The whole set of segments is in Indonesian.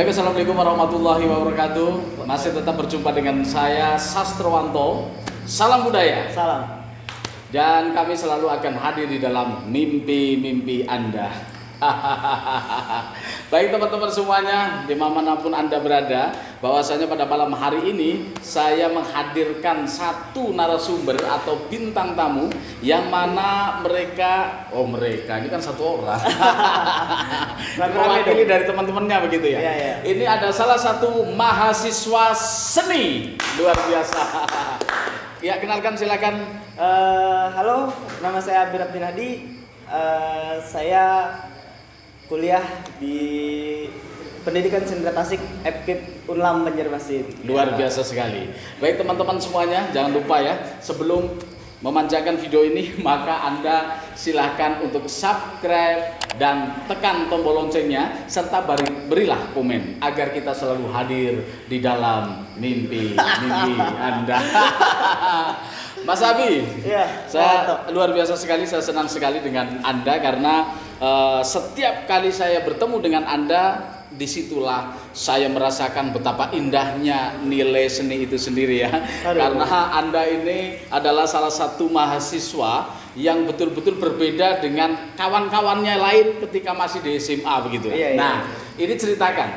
Baik, assalamualaikum warahmatullahi wabarakatuh. Masih tetap berjumpa dengan saya Sastrowanto. Salam budaya. Salam. Dan kami selalu akan hadir di dalam mimpi-mimpi Anda. Baik teman-teman semuanya, dimanapun Anda berada, bahwasanya pada malam hari ini saya menghadirkan satu narasumber atau bintang tamu yang mana mereka ini kan satu orang. Mewakili dari teman-temannya begitu ya. Iya, iya. Ini ada salah satu mahasiswa seni luar biasa. Ya, kenalkan silakan. Halo, nama saya Abir Abdin Hadi. Saya kuliah di Pendidikan Sendra Tasik FKIP Unlam Banjarmasin. Luar biasa sekali. Baik teman-teman semuanya, jangan lupa ya, sebelum memanjakan video ini maka Anda silahkan untuk subscribe dan tekan tombol loncengnya serta berilah komen agar kita selalu hadir di dalam mimpi Anda. Mas Abi, Iya, saya luar biasa sekali, saya senang sekali dengan Anda karena setiap kali saya bertemu dengan Anda, disitulah saya merasakan betapa indahnya nilai seni itu sendiri ya. Karena Anda ini adalah salah satu mahasiswa yang betul-betul berbeda dengan kawan-kawannya lain ketika masih di SMA begitu. Iya, iya. Nah, ini ceritakan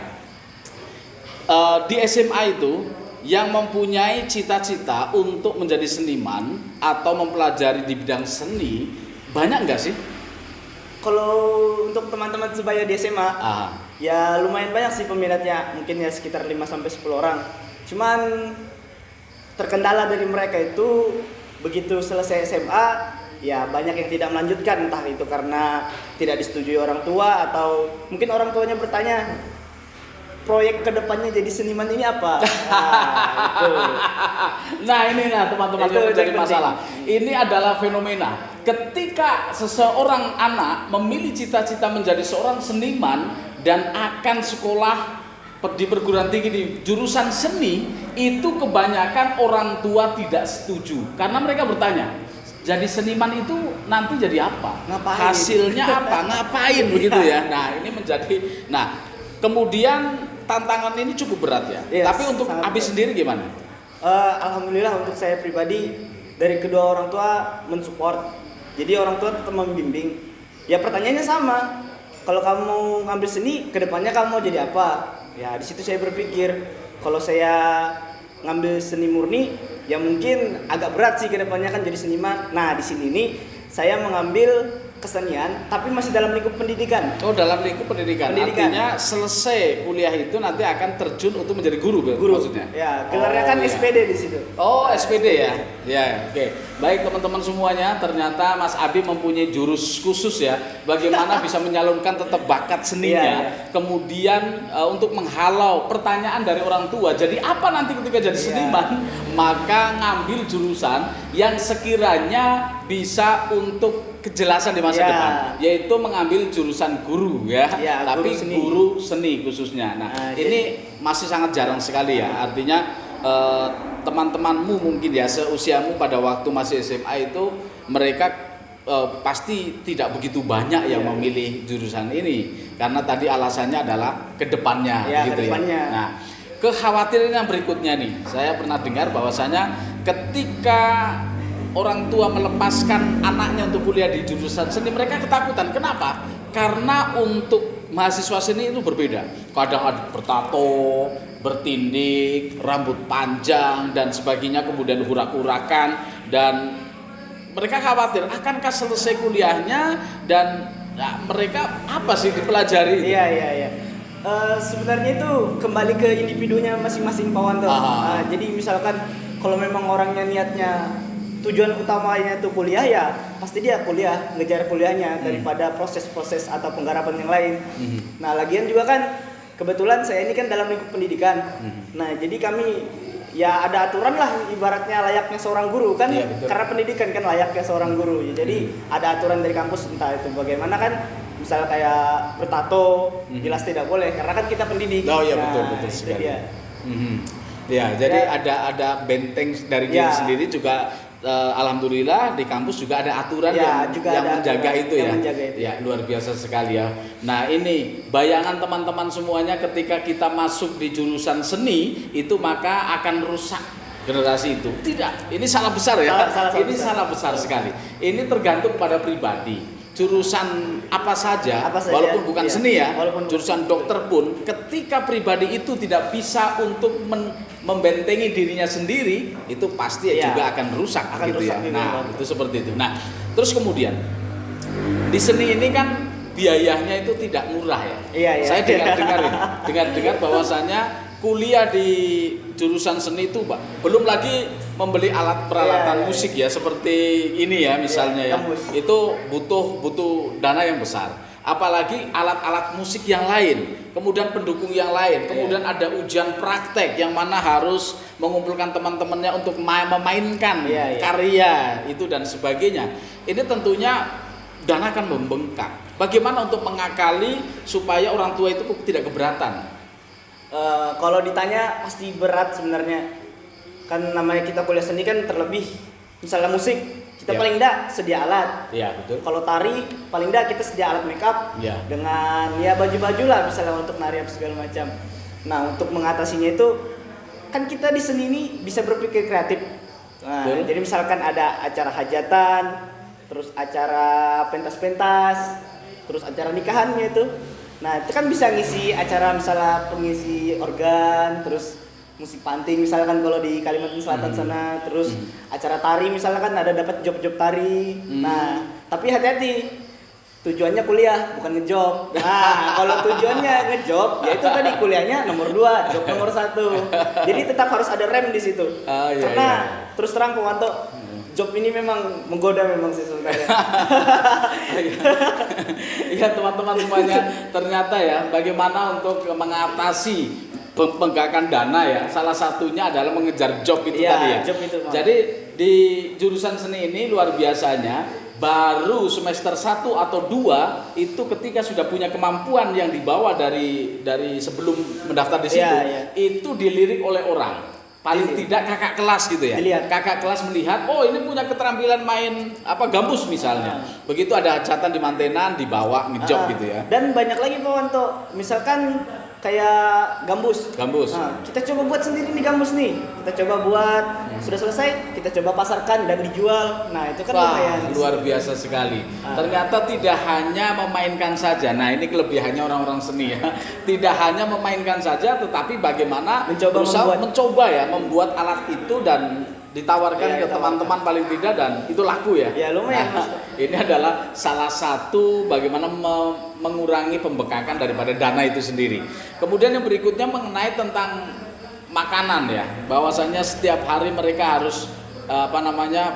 di SMA itu yang mempunyai cita-cita untuk menjadi seniman atau mempelajari di bidang seni banyak nggak sih? Kalau untuk teman-teman sebaya di SMA, ya lumayan banyak sih peminatnya, mungkin ya sekitar 5-10 orang. Cuman terkendala dari mereka itu begitu selesai SMA, ya banyak yang tidak melanjutkan, entah itu karena tidak disetujui orang tua atau mungkin orang tuanya bertanya, proyek kedepannya jadi seniman ini apa? Nah ini teman-teman yang menjadi masalah. Ini adalah fenomena. Ketika seseorang anak memilih cita-cita menjadi seorang seniman dan akan sekolah di perguruan tinggi di jurusan seni, itu kebanyakan orang tua tidak setuju karena mereka bertanya, jadi seniman itu nanti jadi apa? Ngapain? Hasilnya apa? Ngapain begitu ya? Nah ini menjadi, kemudian tantangan ini cukup berat ya. Yes, tapi untuk Abi sendiri gimana? Alhamdulillah untuk saya pribadi dari kedua orang tua mensupport. Jadi orang tua tetap membimbing. Ya pertanyaannya sama. Kalau kamu ngambil seni, kedepannya kamu mau jadi apa? Ya di situ saya berpikir, kalau saya ngambil seni murni, ya mungkin agak berat sih kedepannya kan jadi seniman. Nah di sini nih saya mengambil kesenian, tapi masih dalam lingkup pendidikan. Oh, dalam lingkup pendidikan. Artinya selesai kuliah itu nanti akan terjun untuk menjadi guru maksudnya. Ya, gelarnya kan iya. SPD di situ. Oh, SPD ya. Ya, oke. Baik teman-teman semuanya, ternyata Mas Abi mempunyai jurus khusus ya, bagaimana bisa menyalurkan tetap bakat seninya. Iya. Kemudian untuk menghalau pertanyaan dari orang tua, jadi apa nanti ketika jadi seniman? Maka ngambil jurusan yang sekiranya bisa untuk kejelasan di masa depan, yaitu mengambil jurusan guru ya, tapi guru seni khususnya. Nah, ini masih sangat jarang sekali ya. Artinya teman-temanmu mungkin ya seusiamu pada waktu masih SMA itu mereka pasti tidak begitu banyak yang memilih jurusan ini karena tadi alasannya adalah kedepannya gitu ya. Nah, kekhawatiran yang berikutnya nih, saya pernah dengar bahwasanya ketika orang tua melepaskan anaknya untuk kuliah di jurusan seni, mereka ketakutan. Kenapa? Karena untuk mahasiswa seni itu berbeda. Kadang ada bertato, bertindik, rambut panjang dan sebagainya, kemudian urak-urakan, dan mereka khawatir akankah selesai kuliahnya dan mereka apa sih dipelajari? Iya. Sebenarnya itu kembali ke individunya masing-masing Pak Wanto. Jadi misalkan kalau memang orangnya niatnya tujuan utamanya itu kuliah, ya pasti dia kuliah, ngejar kuliahnya daripada proses-proses atau penggarapan yang lain. Nah lagian juga kan kebetulan saya ini kan dalam lingkup pendidikan. Nah jadi kami ya ada aturan lah ibaratnya layaknya seorang guru kan, karena pendidikan kan layaknya seorang guru. Jadi ada aturan dari kampus, entah itu bagaimana kan, misal kayak bertato jelas tidak boleh karena kan kita pendidik. Oh iya, betul sekali. Ya, jadi ada benteng dari diri sendiri juga alhamdulillah di kampus juga ada aturan Ya, yang juga ada menjaga aturan itu yang ya. menjaga itu. Ya, luar biasa sekali ya. Nah, ini bayangan teman-teman semuanya ketika kita masuk di jurusan seni itu maka akan rusak generasi itu. Tidak, ini salah besar ya. Ini salah besar sekali. Ini tergantung pada pribadi. Jurusan apa saja, walaupun bukan seni ya, jurusan dokter pun, ketika pribadi itu tidak bisa untuk membentengi dirinya sendiri, itu pasti juga akan rusak gitu ya. Nah, itu seperti itu. Nah, terus kemudian di seni ini kan biayanya itu tidak murah ya. Saya dengar bahwasanya kuliah di jurusan seni itu belum lagi membeli alat peralatan musik ya seperti ini ya misalnya ya. Itu butuh dana yang besar. Apalagi alat-alat musik yang lain, kemudian pendukung yang lain, kemudian ada ujian praktek yang mana harus mengumpulkan teman-temannya untuk memainkan karya itu dan sebagainya. Ini tentunya dana akan membengkak. Bagaimana untuk mengakali supaya orang tua itu tidak keberatan? Kalau ditanya pasti berat sebenarnya. Kan namanya kita kuliah seni kan terlebih misalnya musik, kita paling enggak sedia alat. Iya, betul. Kalau tari paling enggak kita sedia alat makeup dengan baju-baju lah misalnya untuk nari apa segala macam. Nah, untuk mengatasinya itu kan kita di seni ini bisa berpikir kreatif. Nah, jadi misalkan ada acara hajatan, terus acara pentas-pentas, terus acara nikahannya itu. Nah, itu kan bisa ngisi acara misalnya pengisi organ, terus musik panting misalkan kalau di Kalimantan Selatan sana, terus acara tari misalkan ada dapat job-job tari. Nah, tapi hati-hati. Tujuannya kuliah bukan ngejob. Nah, kalau tujuannya ngejob, ya itu tadi kuliahnya nomor 2, job nomor 1. Jadi tetap harus ada rem di situ. Karena terus terang Purwanto, job ini memang menggoda memang sih sebenarnya. Iya teman-teman semuanya, ternyata ya bagaimana untuk mengatasi penggakan dana ya, salah satunya adalah mengejar job itu tadi ya. Job itu, jadi di jurusan seni ini luar biasanya, baru semester 1 atau 2 itu ketika sudah punya kemampuan yang dibawa dari sebelum mendaftar di situ, itu dilirik oleh orang. Paling tidak kakak kelas gitu ya. Kakak kelas melihat, oh ini punya keterampilan main gambus misalnya. Begitu ada hajatan di mantenan dibawa ngejob gitu ya. Dan banyak lagi Pak Wanto, misalkan kayak gambus. Nah, kita coba buat sendiri nih gambus nih. Kita coba buat, sudah selesai, kita coba pasarkan dan dijual. Nah, itu kan lumayan. Luar biasa sekali. Ternyata tidak hanya memainkan saja. Nah, ini kelebihannya orang-orang seni ya. Tidak hanya memainkan saja, tetapi bagaimana mencoba ya membuat alat itu dan ditawarkan ke teman-teman paling tidak dan itu laku ya. Ya lumayan. Nah, ini adalah salah satu bagaimana mengurangi pembengkakan daripada dana itu sendiri. Kemudian yang berikutnya mengenai tentang makanan ya, bahwasanya setiap hari mereka harus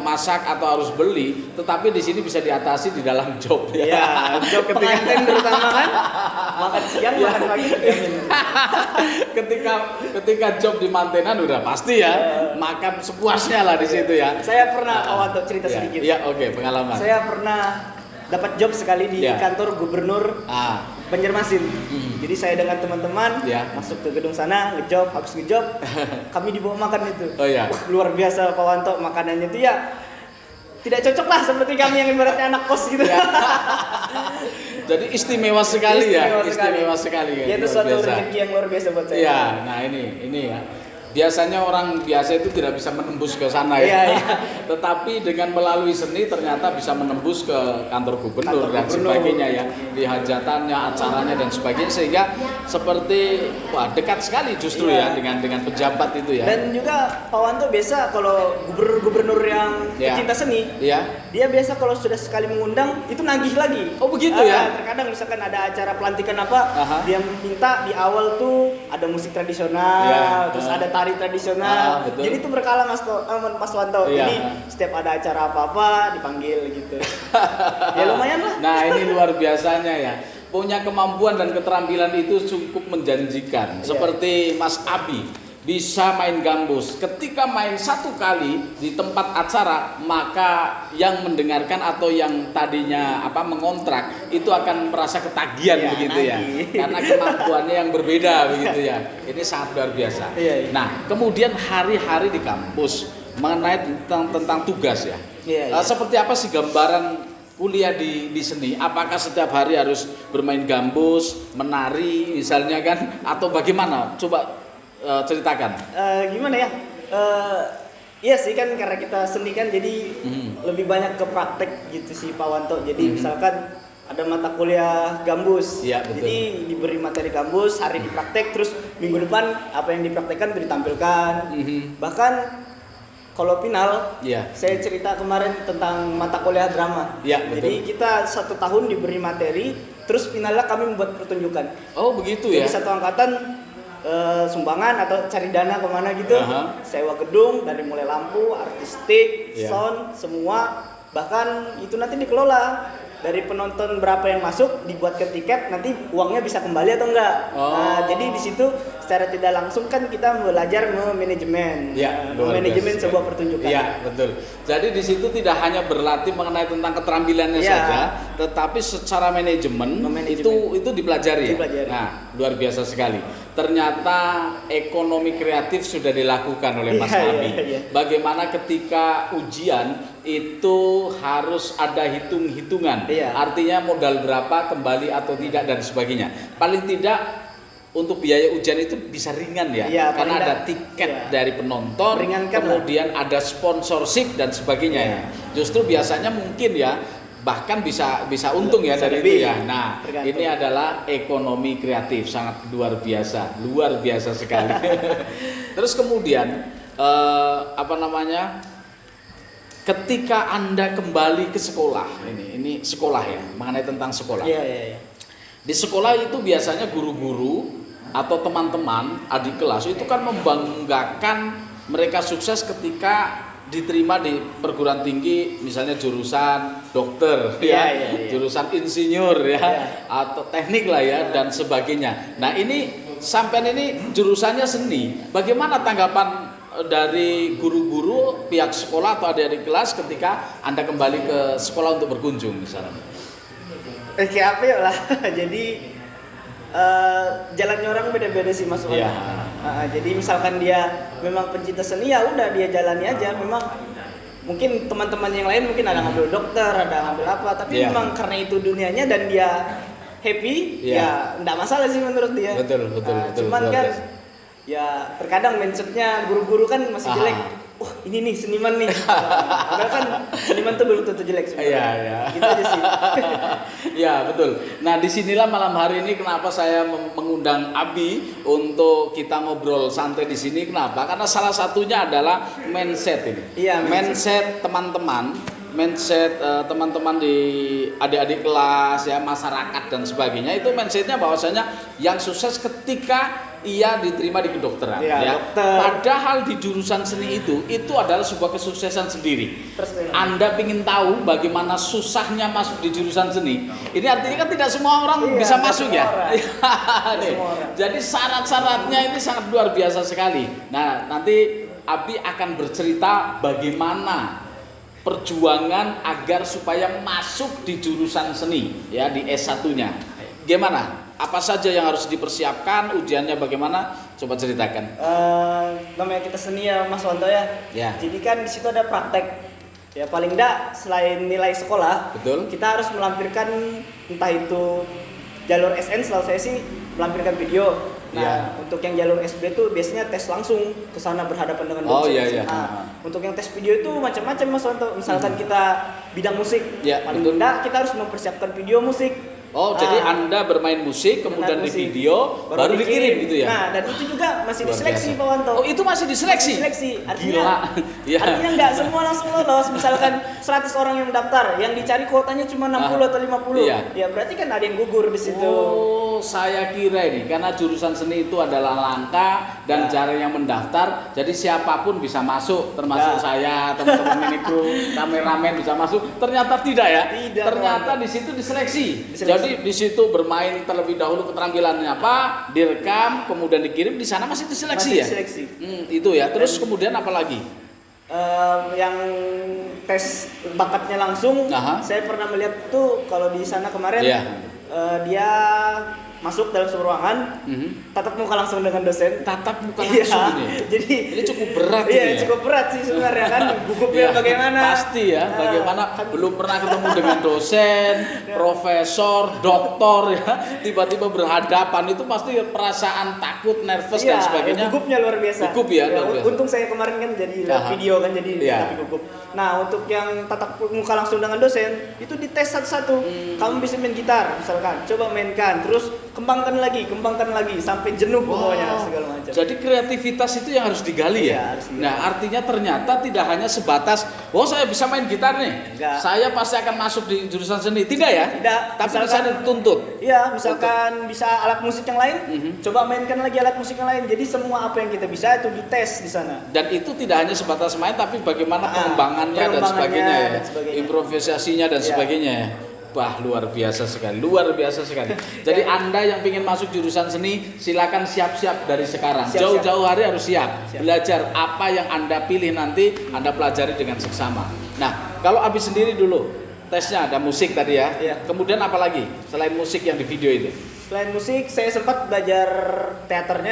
masak atau harus beli, tetapi di sini bisa diatasi di dalam job ya. Iya, job pengantin terutama kan. Makan siang, makan pagi. ketika job di mantenan udah pasti ya, makan sepuasnya lah di situ ya. Saya pernah untuk cerita sedikit. Iya, oke, pengalaman. Saya pernah dapat job sekali di kantor gubernur Banjarmasin. Jadi saya dengan teman-teman masuk ke gedung sana, ngejob, habis ngejob kami dibawa makan itu. Luar biasa Pak Wanto, makanannya itu ya tidak cocok lah seperti kami yang ibaratnya anak kos gitu. Jadi istimewa sekali ya. Itu suatu rezeki yang luar biasa buat saya. Iya, nah ini ya. Biasanya orang biasa itu tidak bisa menembus ke sana ya. Tetapi dengan melalui seni ternyata bisa menembus ke kantor gubernur dan sebagainya ya. Di hajatannya, acaranya dan sebagainya, sehingga seperti dekat sekali justru ya dengan pejabat itu ya. Dan juga Pak Wanto biasa kalau gubernur yang pecinta seni, dia biasa kalau sudah sekali mengundang itu nagih lagi. Oh begitu ya. Terkadang misalkan ada acara pelantikan dia minta di awal tuh ada musik tradisional, terus ada tari tradisional. Jadi itu berkala Mas Wanto. Jadi setiap ada acara apa-apa dipanggil gitu. Ya lumayan lah. Nah, ini luar biasanya ya. Punya kemampuan dan keterampilan itu cukup menjanjikan. Seperti Mas Abi bisa main gambus. Ketika main satu kali di tempat acara, maka yang mendengarkan atau yang tadinya mengontrak itu akan merasa ketagihan begitu ya. Karena kemampuannya yang berbeda begitu ya. Ini sangat luar biasa. Nah, kemudian hari-hari di kampus, mengenai tentang tugas ya. Iya. Seperti apa sih gambaran kuliah di seni? Apakah setiap hari harus bermain gambus, menari misalnya kan, atau bagaimana? Coba ceritakan. Gimana ya? Iya sih kan karena kita seni kan jadi lebih banyak ke praktek gitu sih Pak Wanto. Jadi misalkan ada mata kuliah gambus, Iya, betul. jadi diberi materi gambus, hari dipraktek, terus minggu depan apa yang dipraktekkan ditampilkan. Bahkan kalau final, Iya. saya cerita kemarin tentang mata kuliah drama. Iya, betul. Jadi kita 1 tahun diberi materi, terus finalnya kami membuat pertunjukan. Oh begitu Jadi ya. satu angkatan sumbangan atau cari dana kemana gitu, sewa gedung dari mulai lampu, artistik, Iya. sound, semua, bahkan itu nanti dikelola dari penonton berapa yang masuk dibuatkan tiket, nanti uangnya bisa kembali atau enggak. Nah, jadi di situ secara tidak langsung kan kita belajar memanajemen, memanajemen sebuah pertunjukan. Iya betul. Jadi di situ tidak hanya berlatih mengenai tentang keterampilannya Iya. saja, tetapi secara manajemen itu dipelajari. Ya. Nah luar biasa sekali. Ternyata ekonomi kreatif sudah dilakukan oleh Mas Abi. Iya. Bagaimana ketika ujian itu harus ada hitung-hitungan. Iya. Artinya modal berapa kembali atau tidak dan sebagainya. Paling tidak untuk biaya ujian itu bisa ringan ya, Iya, karena paling ada tidak. tiket Iya. dari penonton, Meringankan kemudian ada sponsorship dan sebagainya. Iya. Justru biasanya mungkin ya bahkan bisa untung ya Bisa dari lebih. itu ya. Nah, Tergantung. ini adalah ekonomi kreatif, sangat luar biasa sekali. Terus kemudian ketika Anda kembali ke sekolah, ini sekolah ya, mengenai tentang sekolah. Iya. Di sekolah itu biasanya guru-guru atau teman-teman adik kelas itu kan membanggakan mereka sukses ketika diterima di perguruan tinggi, misalnya jurusan dokter Iya. jurusan insinyur ya, Iya. atau teknik lah ya dan sebagainya. Nah ini sampean ini jurusannya seni, bagaimana tanggapan dari guru-guru, pihak sekolah atau adik-adik kelas ketika Anda kembali ke sekolah untuk berkunjung misalnya? Kayak apa ya lah. Jadi jalannya orang beda-beda sih Mas Wan. Iya. Jadi misalkan dia memang pencinta seni ya udah dia jalani aja. Memang mungkin teman-teman yang lain mungkin ada ngambil dokter, ada ngambil apa, tapi Iya. memang karena itu dunianya dan dia happy, Iya. ya enggak masalah sih menurut dia. Betul. Cuman luar kan biasa. ya terkadang mindsetnya guru-guru kan masih jelek. Wah ini nih seniman nih. Padahal kan seniman tuh belum tentu jelek sebenarnya. Iya. Gitu aja sih. Ya betul. Nah disinilah malam hari ini kenapa saya mengundang Abi untuk kita ngobrol santai di sini. Kenapa? Karena salah satunya adalah mindset ini. Iya, mindset teman-teman, mindset teman-teman di adik-adik kelas ya, masyarakat dan sebagainya. Itu mindsetnya bahwasanya yang sukses ketika ia diterima di kedokteran. Iya, Ya. dokter. Padahal di jurusan seni itu adalah sebuah kesuksesan sendiri. Terus, Anda ingin tahu bagaimana susahnya masuk di jurusan seni? Ini artinya kan tidak semua orang Iya, bisa tidak masuk semua ya. orang. Nih. semua orang. Jadi syarat-syaratnya ini sangat luar biasa sekali. Nah, nanti Abi akan bercerita bagaimana perjuangan agar supaya masuk di jurusan seni ya di S1-nya. Gimana? Apa saja yang harus dipersiapkan? Ujiannya bagaimana? Coba ceritakan. Namanya kita seni ya Mas Wanto ya. Ya. Jadi kan di situ ada praktek. Ya paling enggak selain nilai sekolah, Betul. kita harus melampirkan entah itu jalur SN selalu saya sih melampirkan video. Nah, Ya. untuk yang jalur SB itu biasanya tes langsung ke sana berhadapan dengan Oh, dosen. iya. Nah, untuk yang tes video itu macam-macam Mas Wanto. Misalkan kita bidang musik, Ya, paling betul. enggak kita harus mempersiapkan video musik. Oh, jadi Anda bermain musik, kemudian di musik. video, baru dikirim gitu ya? Nah, dan itu juga masih Luar diseleksi biasa. Pak Wanto. Oh, itu masih diseleksi? Seleksi. Gila. Ya. Artinya nggak semua langsung lolos. Misalkan 100 orang yang daftar, yang dicari kuotanya cuma 60 atau 50. Iya. Ya berarti kan ada yang gugur di situ. Oh, saya kira ini karena jurusan seni itu adalah langka dan jarang yang mendaftar, jadi siapapun bisa masuk, termasuk Ya. saya, teman-teman ini kru, kameramen bisa masuk. Ternyata tidak ya? Tidak, Ternyata Bang. di situ diseleksi. Diseleksi. Jadi di situ bermain terlebih dahulu keterampilannya apa, direkam, kemudian dikirim, di sana masih diseleksi Masih ya? diseleksi. Itu ya. Terus kemudian apa lagi? Yang tes bakatnya langsung, Aha. saya pernah melihat tuh kalau di sana kemarin Iya. dia masuk dalam sebuah ruangan, tatap muka langsung dengan dosen. Tatap muka langsung ini. Jadi ini cukup berat iya, ini ya. cukup berat sih sebenarnya kan. Gugupnya bagaimana? Pasti ya, bagaimana belum pernah ketemu dengan dosen, profesor, doktor ya, tiba-tiba berhadapan itu pasti perasaan takut, nervous dan sebagainya. Gugupnya luar biasa. Gugup ya, luar biasa. Untung saya kemarin kan jadi video kan jadi tapi gugup. Nah, untuk yang tatap muka langsung dengan dosen itu dites satu-satu. Kamu bisa main gitar misalkan, coba mainkan, terus kembangkan lagi sampai jenuh pokoknya segala macam. Jadi kreativitas itu yang harus digali ya. Harus digali. Nah, artinya ternyata tidak hanya sebatas, saya bisa main gitar nih. Enggak. Saya pasti akan masuk di jurusan seni. Tidak ya? Tidak. Tapi bisa dituntut. Iya, misalkan bisa alat musik yang lain, coba mainkan lagi alat musik yang lain. Jadi semua apa yang kita bisa itu dites di sana. Dan itu tidak hanya sebatas main, tapi bagaimana pengembangannya dan sebagainya ya. Improvisasinya dan sebagainya ya. Wah, luar biasa sekali. Jadi Anda yang ingin masuk jurusan seni, silakan siap-siap dari sekarang. Jauh-jauh hari harus siap. Belajar apa yang Anda pilih nanti, Anda pelajari dengan seksama. Nah, kalau Abi sendiri dulu, tesnya ada musik tadi ya. Kemudian apa lagi selain musik yang di video itu? Selain musik, saya sempat belajar teater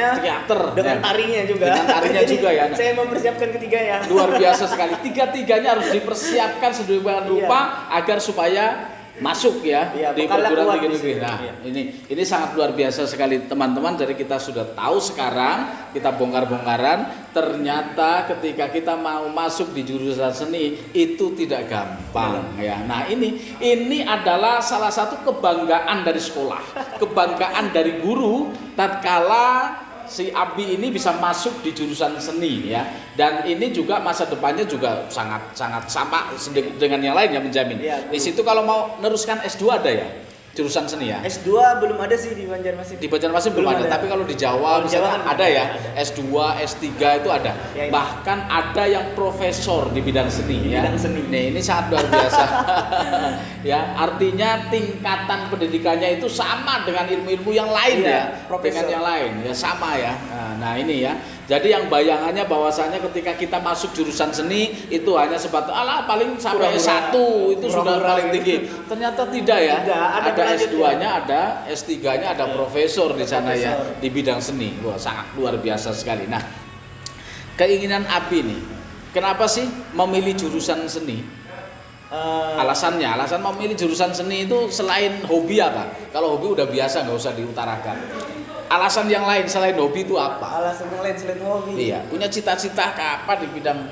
dengan tarinya juga. Dengan tarinya juga ya. Saya mempersiapkan ketiganya. Luar biasa sekali. Tiga-tiganya harus dipersiapkan sedemikian rupa agar supaya masuk ya di perguruan tinggi negeri. Nah, ini sangat luar biasa sekali teman-teman. Jadi kita sudah tahu sekarang, kita bongkar-bongkaran, ternyata ketika kita mau masuk di jurusan seni itu tidak gampang ya. Nah, ini adalah salah satu kebanggaan dari sekolah, kebanggaan dari guru tatkala si Abi ini bisa masuk di jurusan seni ya, dan ini juga masa depannya juga sangat sama dengan yang lain yang menjamin. Di situ kalau mau neruskan S2 ada ya jurusan seni ya. S2 belum ada sih di Banjarmasin. Di Banjarmasin belum ada, tapi kalau di Jawa misalnya ada ya, S2, S3 itu ada. Bahkan ada yang profesor di bidang seni ya. Nah, ini sangat luar biasa. Ya, artinya tingkatan pendidikannya itu sama dengan ilmu-ilmu yang lain dengan yang lain ya, sama ya. Nah, ini ya. Jadi yang bayangannya bahwasanya ketika kita masuk jurusan seni itu hanya sebatas paling sampai S1 itu sudah paling tinggi. Ternyata tidak ya. Ada S2-nya, ada S3-nya, ada profesor di sana ya di bidang seni. Wah, sangat luar biasa sekali. Nah, keinginan Abi nih, kenapa sih memilih jurusan seni? Alasan memilih jurusan seni itu selain hobi apa? Kalau hobi udah biasa, nggak usah diutarakan. Alasan yang lain selain hobi itu apa? Alasan yang lain selain hobi? Iya, punya cita-cita apa di bidang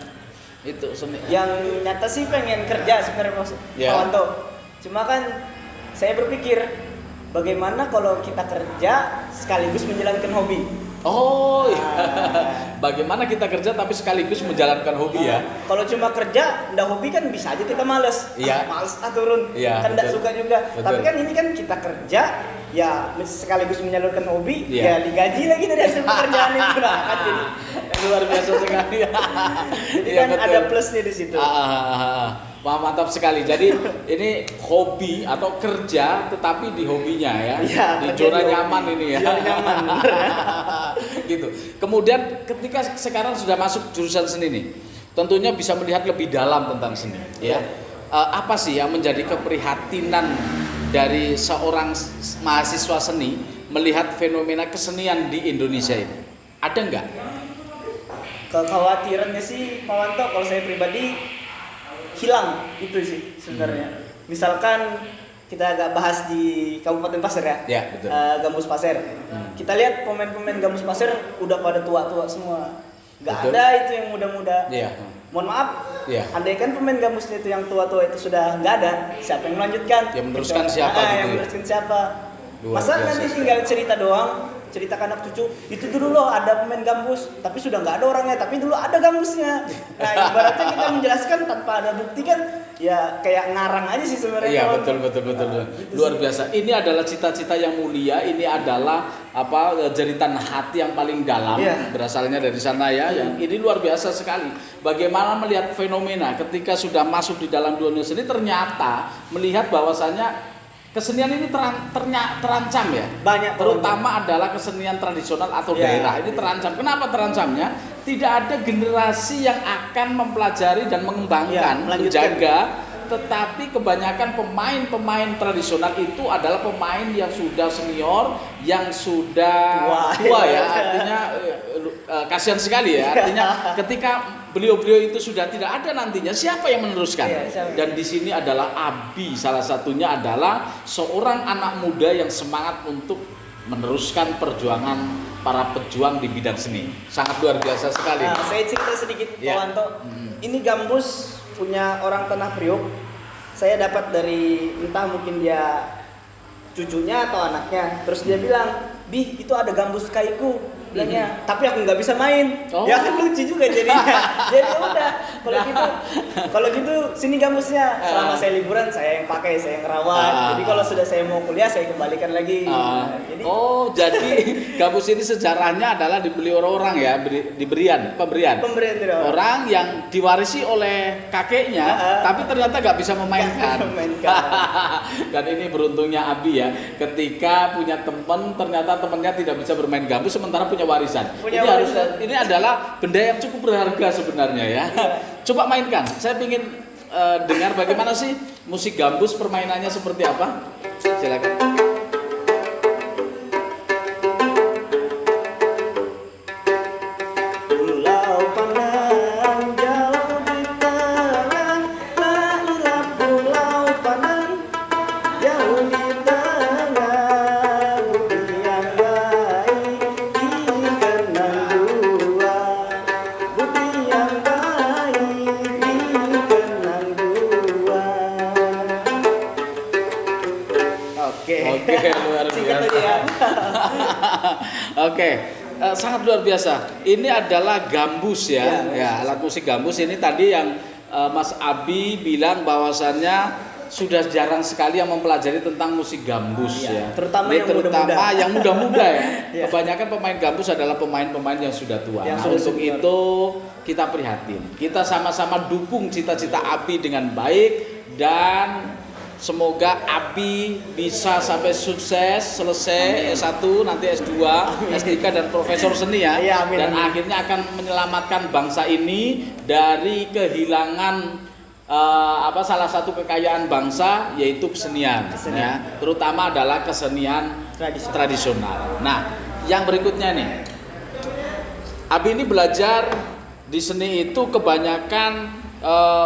itu seni? Yang nyata sih pengen kerja sebenarnya Pak Wanto. Cuma kan saya berpikir bagaimana kalau kita kerja sekaligus menjalankan hobi. Oh iya. Bagaimana kita kerja tapi sekaligus menjalankan hobi ya? Kalau cuma kerja, ndak hobi kan bisa aja kita males. Iya. Males turun. Iya, kan ndak suka juga. Betul. Tapi kan ini kan kita kerja, ya sekaligus menyalurkan hobi, ya digaji lagi dari hasil pekerjaan itu lah kan jadi luar biasa sekali. Jadi kan ada plusnya di situ. Wah, mantap sekali. Jadi ini hobi atau kerja tetapi di hobinya ya. Di zona nyaman ini ya. Zona nyaman. Gitu. Kemudian ketika sekarang sudah masuk jurusan seni nih, tentunya bisa melihat lebih dalam tentang seni ya. Apa sih yang menjadi keprihatinan dari seorang mahasiswa seni melihat fenomena kesenian di Indonesia ini? Ada enggak? Kekhawatirannya sih Pak Wanto, kalau saya pribadi hilang itu sih sebenarnya. Misalkan kita agak bahas di Kabupaten Pasir ya, betul. Gambus Pasir. Kita lihat pemain-pemain Gambus Pasir udah pada tua-tua semua. Gak ada itu yang muda-muda. Mohon maaf, andai kan pemain gambusnya itu yang tua-tua itu sudah nggak ada, siapa yang melanjutkan? Yang meneruskan siapa? Yang meneruskan siapa? Masa nanti tinggal cerita doang, ceritakan anak cucu, itu dulu loh ada pemain gambus, tapi sudah nggak ada orangnya, tapi dulu ada gambusnya. Nah, ibaratnya kita menjelaskan tanpa ada bukti kan, ya kayak ngarang aja sih sebenarnya. Iya, betul. Luar biasa. Ini adalah cita-cita yang mulia, ini adalah jeritan hati yang paling dalam, berasalnya dari sana ya. Yang ini luar biasa sekali. Bagaimana melihat fenomena ketika sudah masuk di dalam dunia seni, ternyata melihat bahwasanya kesenian ini terancam ya. Banyak, terutama adalah kesenian tradisional atau daerah. Ini terancam. Kenapa terancamnya? Tidak ada generasi yang akan mempelajari dan mengembanggan, menjaga tetapi kebanyakan pemain-pemain tradisional itu adalah pemain yang sudah senior, yang sudah tua ya. Artinya kasihan sekali ya. Artinya ketika beliau-beliau itu sudah tidak ada nantinya, siapa yang meneruskan? Dan di sini adalah Abi, salah satunya adalah seorang anak muda yang semangat untuk meneruskan perjuangan para pejuang di bidang seni. Sangat luar biasa sekali. Nah, saya cerita sedikit Pak Wanto. Ini gambus punya orang Tanah Priok. Saya dapat dari entah mungkin dia cucunya atau anaknya. Terus dia bilang, "Bi, itu ada gambus kaiku." Bilangnya, tapi aku nggak bisa main. Ya kan lucu juga jadinya. Jadi udah, kalau gitu sini gambusnya. Selama saya liburan saya yang pakai, saya yang rawat. Jadi kalau sudah saya mau kuliah saya kembalikan lagi. Jadi gambus ini sejarahnya adalah dibeli orang-orang ya, pemberian orang yang diwarisi oleh kakeknya, tapi ternyata nggak bisa memainkan. Dan ini beruntungnya Abi ya, ketika punya teman ternyata temannya tidak bisa bermain gambus sementara punya warisan. Ini adalah benda yang cukup berharga sebenarnya ya. Coba mainkan. Saya ingin dengar bagaimana sih musik gambus, permainannya seperti apa? Silakan. Sangat luar biasa. Ini adalah gambus ya, alat musik gambus. Ini tadi yang Mas Abi bilang bahwasannya sudah jarang sekali yang mempelajari tentang musik gambus ya. Terutama yang muda-muda ya. Kebanyakan pemain gambus adalah pemain-pemain yang sudah tua. Untuk itu kita prihatin. Kita sama-sama dukung cita-cita Abi dengan baik dan semoga Abi bisa sampai sukses, selesai S1, nanti S2, S3 dan profesor seni ya. Dan akhirnya akan menyelamatkan bangsa ini dari kehilangan salah satu kekayaan bangsa, yaitu kesenian. Ya. Terutama adalah kesenian tradisional. Nah, yang berikutnya nih. Abi ini belajar di seni itu kebanyakan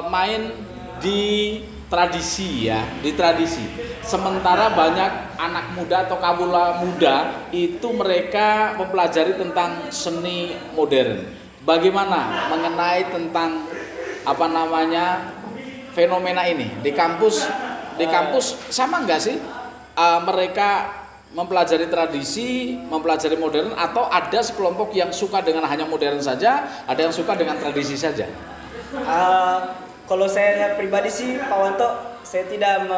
main di tradisi ya, di tradisi. Sementara banyak anak muda atau kawula muda itu mereka mempelajari tentang seni modern. Bagaimana mengenai tentang fenomena ini di kampus sama nggak sih mereka mempelajari tradisi, mempelajari modern, atau ada sekelompok yang suka dengan hanya modern saja, ada yang suka dengan tradisi saja? Kalau saya pribadi sih Pak Wanto, saya tidak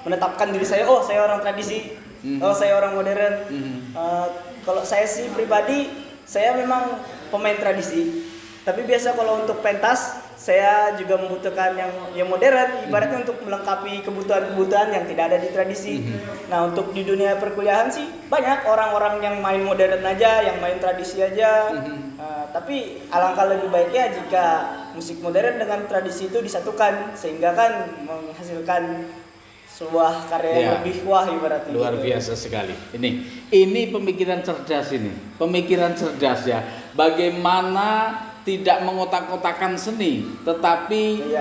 menetapkan diri saya, saya orang tradisi, saya orang modern. Kalau saya sih pribadi, saya memang pemain tradisi. Tapi biasa kalau untuk pentas, saya juga membutuhkan yang modern, ibaratnya untuk melengkapi kebutuhan-kebutuhan yang tidak ada di tradisi. Nah, untuk di dunia perkuliahan sih banyak orang-orang yang main modern aja, yang main tradisi aja. Tapi alangkah lebih baiknya jika musik modern dengan tradisi itu disatukan, sehingga kan menghasilkan sebuah karya yang lebih wah ibaratnya. Luar biasa sekali. Ini pemikiran cerdas ini. Pemikiran cerdas ya. Bagaimana tidak mengotak-kotakan seni, tetapi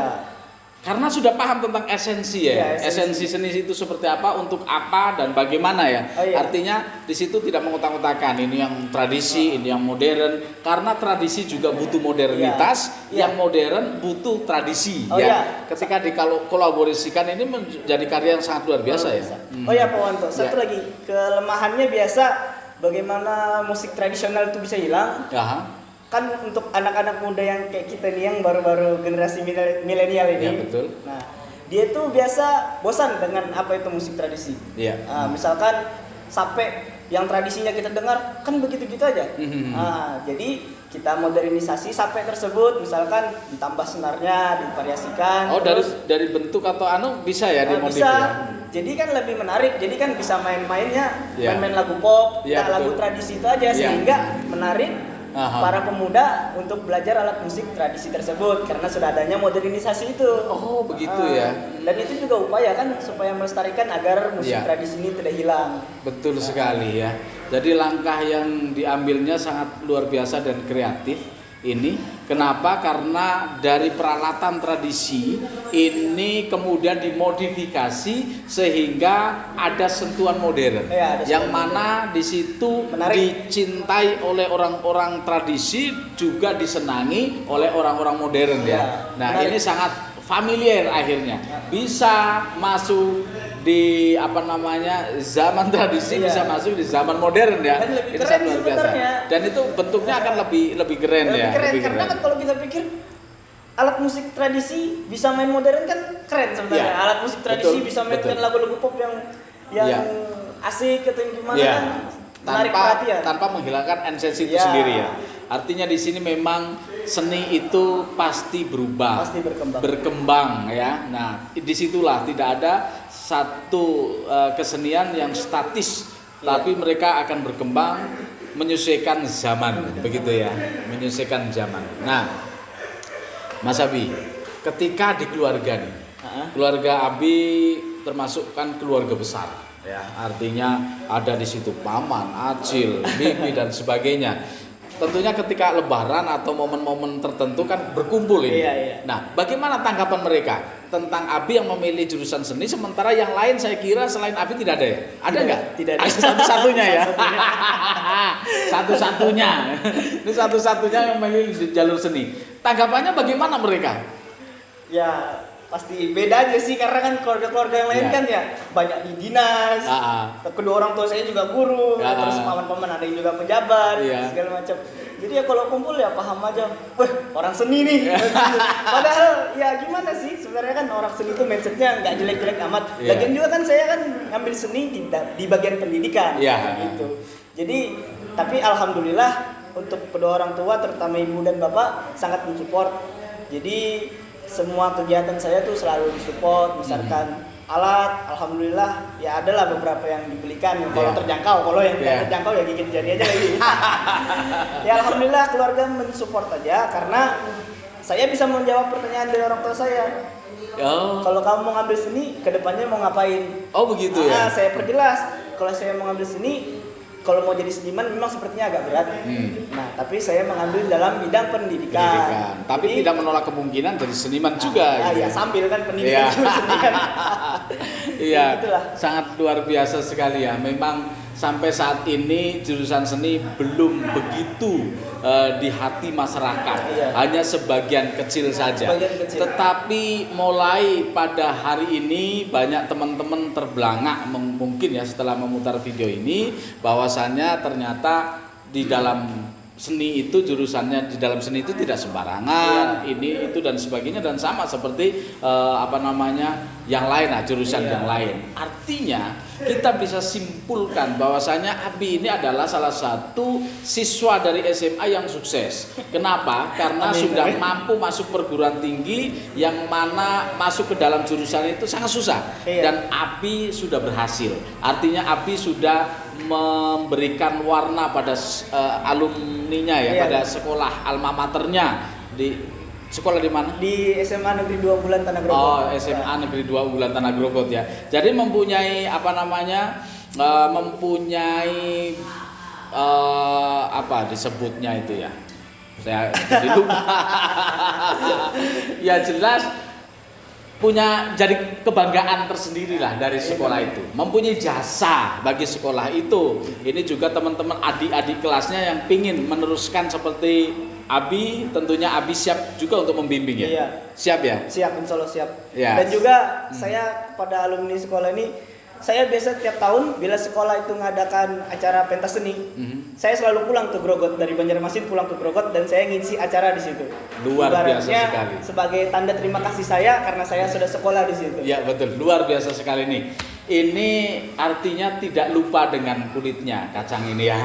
karena sudah paham tentang esensi ya, esensi seni itu seperti apa, untuk apa dan bagaimana ya. Artinya di situ tidak mengotak-kotakan ini yang tradisi, ini yang modern, karena tradisi juga butuh modernitas, yang modern butuh tradisi Ketika dikolaborasikan ini menjadi karya yang sangat luar biasa ya. Pak Wanto, satu lagi kelemahannya biasa bagaimana musik tradisional itu bisa hilang. Kan untuk anak-anak muda yang kayak kita nih, yang baru-baru generasi milenial ini, betul. Nah, dia tuh biasa bosan dengan apa itu musik tradisi. Misalkan sampai yang tradisinya kita dengar kan begitu-gitu aja. Jadi kita modernisasi sampai tersebut, misalkan ditambah senarnya, divariasikan. Dari bentuk atau bisa ya dimodif bisa. ya. Jadi kan lebih menarik. Jadi kan bisa main-mainnya, main-main lagu pop, lagu tradisi itu aja, sehingga menarik. para pemuda untuk belajar alat musik tradisi tersebut karena sudah adanya modernisasi itu. Oh, begitu ya. Dan itu juga upaya kan supaya melestarikan agar musik tradisi ini tidak hilang. Betul sekali ya. Jadi langkah yang diambilnya sangat luar biasa dan kreatif ini. Kenapa? Karena dari peralatan tradisi ini kemudian dimodifikasi sehingga ada sentuhan modern. Ya, ada yang sentuhan mana di situ dicintai oleh orang-orang tradisi juga disenangi oleh orang-orang modern ya. Nah, menarik. ini sangat familiar akhirnya. Bisa masuk di zaman tradisi, bisa masuk di zaman modern ya. Dan lebih Ini keren sangat luar biasa. sebenarnya. Dan itu bentuknya akan lebih keren ya. Lebih keren karena kan kalau kita pikir alat musik tradisi bisa main modern kan keren sebenarnya. Ya, Alat musik tradisi betul, bisa mainkan betul. lagu-lagu pop yang Ya. asik atau yang gimana Ya. kan menarik perhatian. Tanpa menghilangkan esensi itu Ya. sendiri ya. Artinya di sini memang seni itu pasti berubah, Pasti berkembang ya. Nah, disitulah tidak ada satu kesenian yang statis, tapi mereka akan berkembang menyesuaikan zaman, begitu ya, menyesuaikan zaman. Nah, Mas Abi, ketika di keluarga nih, keluarga Abi termasuk kan keluarga besar, ya, artinya ada di situ paman, acil, bibi dan sebagainya. Tentunya ketika lebaran atau momen-momen tertentu kan berkumpul ini. Iya. Nah, bagaimana tanggapan mereka tentang Abi yang memilih jurusan seni sementara yang lain saya kira selain Abi tidak ada ya? Ada nggak? Tidak ada. Satu-satunya ya. Satu-satunya. Ini satu-satunya yang memilih jalur seni. Tanggapannya bagaimana mereka? Ya pasti beda aja sih karena kan keluarga-keluarga yang lain kan ya banyak di dinas. Kedua orang tua saya juga guru, terus paman-paman ada yang juga pejabat, segala macam. Jadi ya kalau kumpul ya paham aja, wah orang seni nih. Padahal ya gimana sih sebenarnya kan orang seni itu mindsetnya nggak jelek-jelek amat. Lagian juga kan saya kan ngambil seni di bagian pendidikan, gitu. Jadi tapi alhamdulillah untuk kedua orang tua terutama ibu dan bapak sangat mensupport. Jadi semua kegiatan saya tuh selalu disupport, misalkan alat, alhamdulillah ya adalah beberapa yang dibelikan kalau terjangkau, kalau yang tidak terjangkau ya gigit jari aja lagi. Ya alhamdulillah keluarga mensupport aja karena saya bisa menjawab pertanyaan dari orang tua saya. Kalau kamu mau ngambil seni, kedepannya mau ngapain? Oh begitu ya. Saya perjelas, kalau saya mau ngambil seni, kalau mau jadi seniman memang sepertinya agak berat. Nah, tapi saya mengambil dalam bidang pendidikan. Tapi jadi, tidak menolak kemungkinan jadi seniman juga. Gitu. Ya sambil kan pendidikan juga seniman. Iya, sangat luar biasa sekali ya. Memang sampai saat ini jurusan seni belum begitu di hati masyarakat. Hanya sebagian kecil saja. Tetapi mulai pada hari ini banyak teman-teman terbelangak mungkin ya setelah memutar video ini bahwasannya ternyata di dalam seni itu jurusannya di dalam seni itu tidak sembarangan, ini itu dan sebagainya dan sama seperti yang lain jurusan yang lain. Artinya kita bisa simpulkan bahwasanya Abi ini adalah salah satu siswa dari SMA yang sukses. Kenapa? Karena sudah mampu masuk perguruan tinggi yang mana masuk ke dalam jurusan itu sangat susah dan Abi sudah berhasil. Artinya Abi sudah memberikan warna pada alumninya pada sekolah alma maternya. Di sekolah di mana? Di SMA Negeri 2 Unggulan Tanah Grogol. SMA Negeri 2 Unggulan Tanah Grogol ya. Jadi mempunyai apa disebutnya itu ya. Saya jadi lupa. Ya jelas punya jadi kebanggaan tersendiri lah dari sekolah itu, mempunyai jasa bagi sekolah itu. Ini juga teman-teman adik-adik kelasnya yang pingin meneruskan seperti Abi, tentunya Abi siap juga untuk membimbing ya. Iya. Siap ya? Siap, insya Allah siap. Ya. Dan juga saya pada alumni sekolah ini, saya biasa tiap tahun bila sekolah itu mengadakan acara pentas seni, saya selalu pulang ke Grogot, dari Banjarmasin pulang ke Grogot dan saya ngisi acara di situ. Luar biasa sekali. Sebagai tanda terima kasih saya karena saya sudah sekolah di situ. Ya betul, luar biasa sekali nih. Ini artinya tidak lupa dengan kulitnya kacang ini ya.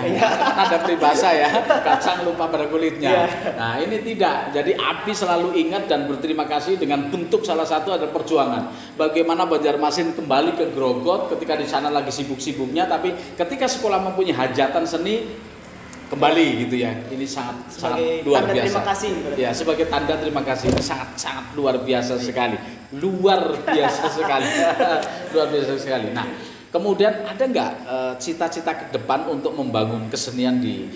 Ada peribahasa ya, kacang lupa pada kulitnya. Nah ini tidak. Jadi Abi selalu ingat dan berterima kasih dengan bentuk salah satu ada perjuangan. Bagaimana Banjarmasin kembali ke Grogot ketika di sana lagi sibuk-sibuknya, tapi ketika sekolah mempunyai hajatan seni, kembali gitu ya. Ini sangat luar tanda biasa. Terima kasih. Ya, sebagai tanda terima kasih ini sangat luar biasa sekali. Luar biasa sekali. Luar biasa sekali. Nah, kemudian ada nggak cita-cita ke depan untuk membangun kesenian di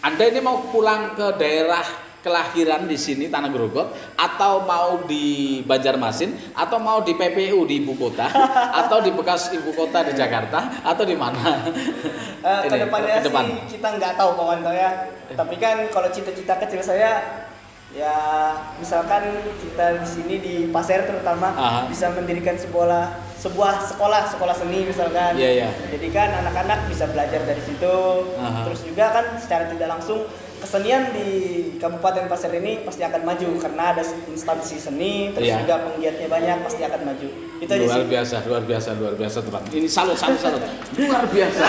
Anda ini mau pulang ke daerah kelahiran di sini Tanah Grogot, atau mau di Banjarmasin, atau mau di PPU di ibu kota, atau di bekas ibu kota di Jakarta, atau di mana? Kedepannya sih kita nggak tahu Pak Wanto ya. Tapi kan kalau cita-cita kecil saya ya misalkan kita di sini di Pasir terutama bisa mendirikan sebuah sekolah seni misalkan. Jadi kan anak-anak bisa belajar dari situ. Terus juga kan secara tidak langsung kesenian di Kabupaten Pasir ini pasti akan maju karena ada instansi seni, terus juga penggiatnya banyak, pasti akan maju. Itu aja sih. Luar biasa teman. Ini salut. Luar biasa.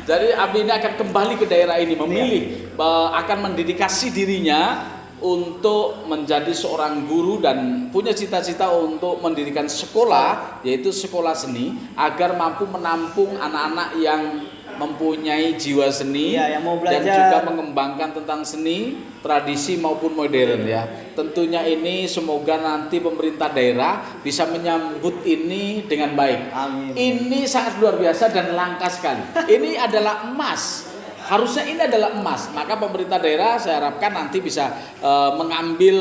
Jadi Abi ini akan kembali ke daerah ini, memilih akan mendedikasi dirinya untuk menjadi seorang guru dan punya cita-cita untuk mendirikan sekolah, yaitu sekolah seni, agar mampu menampung anak-anak yang mempunyai jiwa seni yang mau belajar dan juga mengembangkan tentang seni, tradisi maupun modern ya. Tentunya ini semoga nanti pemerintah daerah bisa menyambut ini dengan baik. Amin. Ini sangat luar biasa dan langka sekali. Ini adalah emas. Harusnya ini adalah emas. Maka pemerintah daerah saya harapkan nanti bisa mengambil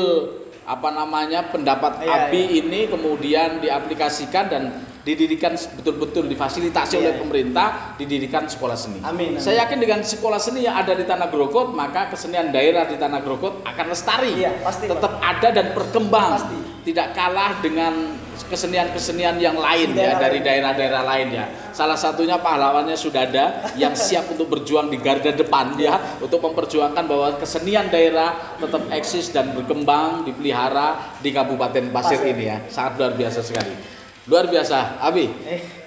pendapat Abi ini kemudian diaplikasikan dan didirikan betul-betul difasilitasi oleh pemerintah, didirikan sekolah seni. Amin. Saya yakin dengan sekolah seni yang ada di Tanah Grogot, maka kesenian daerah di Tanah Grogot akan lestari. Pasti, tetap ada dan berkembang. Pasti. Tidak kalah dengan kesenian-kesenian yang lain dari daerah-daerah lain ya. Salah satunya pahlawannya sudah ada yang siap untuk berjuang di garda depan ya, untuk memperjuangkan bahwa kesenian daerah tetap eksis dan berkembang, dipelihara di Kabupaten Pasir ini ya. Sangat luar biasa sekali. Luar biasa, Abi.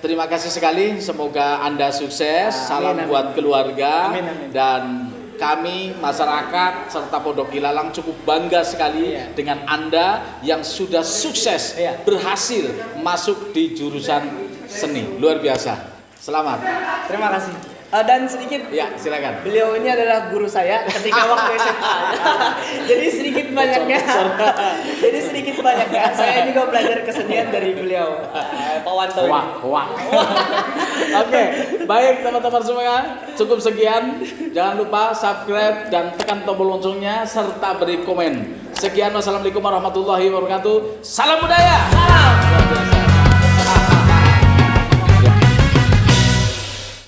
Terima kasih sekali. Semoga Anda sukses. Salam buat keluarga. Dan kami masyarakat serta Pondok Ilalang cukup bangga sekali dengan Anda yang sudah sukses berhasil masuk di jurusan seni. Luar biasa. Selamat. Terima kasih. Dan sedikit, silakan. Beliau ini adalah guru saya ketika waktu SMA. Jadi sedikit banyaknya, saya juga belajar kesenian dari beliau, Pak Wanto. Oke, baik teman-teman semua, cukup sekian. Jangan lupa subscribe dan tekan tombol loncengnya serta beri komen. Sekian, wassalamualaikum warahmatullahi wabarakatuh. Salam budaya. Salam.